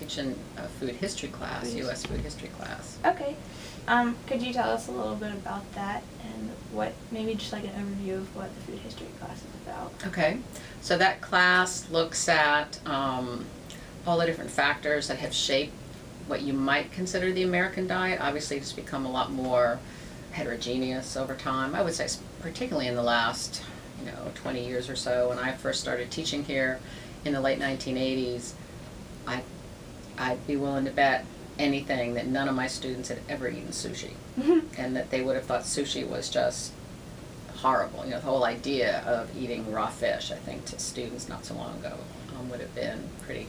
teaching a food history class, U.S. food history class. Okay. Could you tell us a little bit about that and what, maybe just like an overview of what the food history class is about? Okay. So that class looks at all the different factors that have shaped what you might consider the American diet. Obviously, it's become a lot more heterogeneous over time. I would say particularly in the last 20 years or so. When I first started teaching here in the late 1980s, I'd be willing to bet anything that none of my students had ever eaten sushi, and that they would have thought sushi was just horrible. The whole idea of eating raw fish, I think, to students not so long ago would have been pretty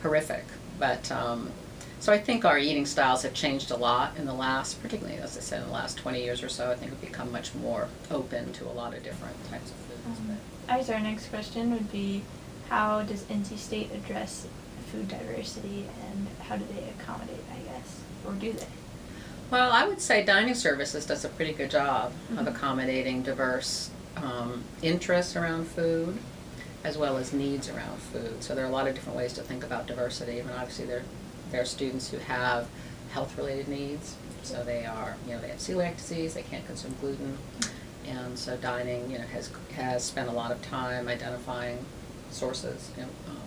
horrific. But so I think our eating styles have changed a lot in the last, particularly as I said, in the last 20 years or so. I think we've become much more open to a lot of different types of foods. I guess our next question would be, how does NC State address food diversity, and how do they accommodate, I guess, or do they? Well, I would say dining services does a pretty good job of accommodating diverse interests around food, as well as needs around food. So there are a lot of different ways to think about diversity. I mean, obviously there are students who have health-related needs. So they are, they have celiac disease, they can't consume gluten, and so dining, has spent a lot of time identifying sources,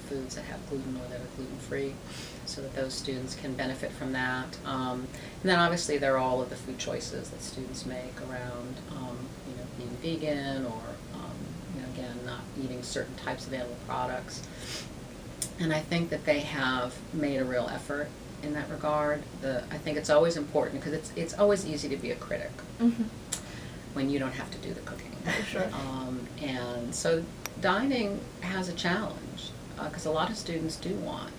foods that have gluten or that are gluten-free, so that those students can benefit from that. And then obviously there are all of the food choices that students make around, being vegan, or again, not eating certain types of animal products. And I think that they have made a real effort in that regard. I think it's always important, because it's always easy to be a critic when you don't have to do the cooking. Sure. And so dining has a challenge, because a lot of students do want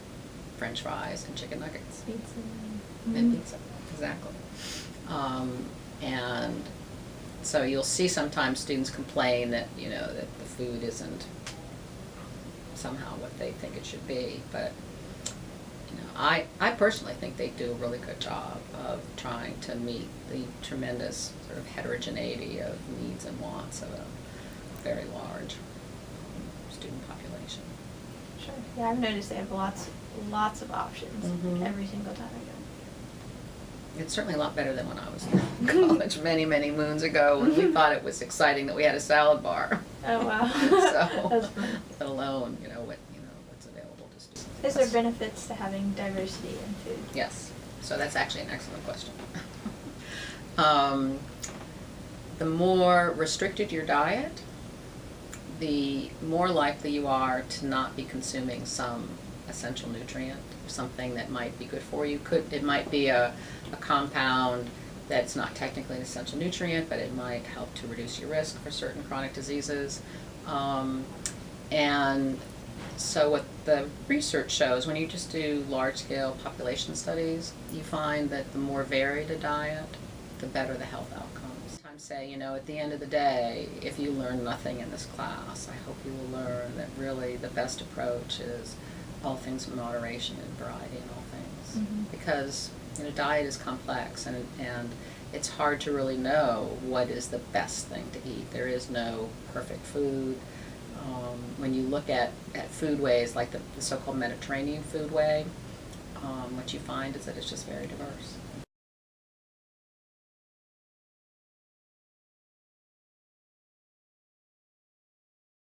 French fries and chicken nuggets. Pizza. And pizza, exactly. And so you'll see sometimes students complain that, that the food isn't somehow what they think it should be. But, I personally think they do a really good job of trying to meet the tremendous sort of heterogeneity of needs and wants of a very large student population. Sure. Yeah, I've noticed they have lots of options every single time I go. It's certainly a lot better than when I was in college many, many moons ago, when we thought it was exciting that we had a salad bar. Oh wow. So, let alone, what's available to students. Is there benefits to having diversity in food? Yes. So that's actually an excellent question. The more restricted your diet, the more likely you are to not be consuming some essential nutrient, something that might be good for you. It might be a compound that's not technically an essential nutrient, but it might help to reduce your risk for certain chronic diseases. And so what the research shows, when you just do large-scale population studies, you find that the more varied a diet, the better the health outcomes. Sometimes say, at the end of the day, if you learn nothing in this class, I hope you will learn that really the best approach is all things in moderation and variety in all things. Because diet is complex, and it's hard to really know what is the best thing to eat. There is no perfect food. When you look at foodways like the so-called Mediterranean foodway, what you find is that it's just very diverse.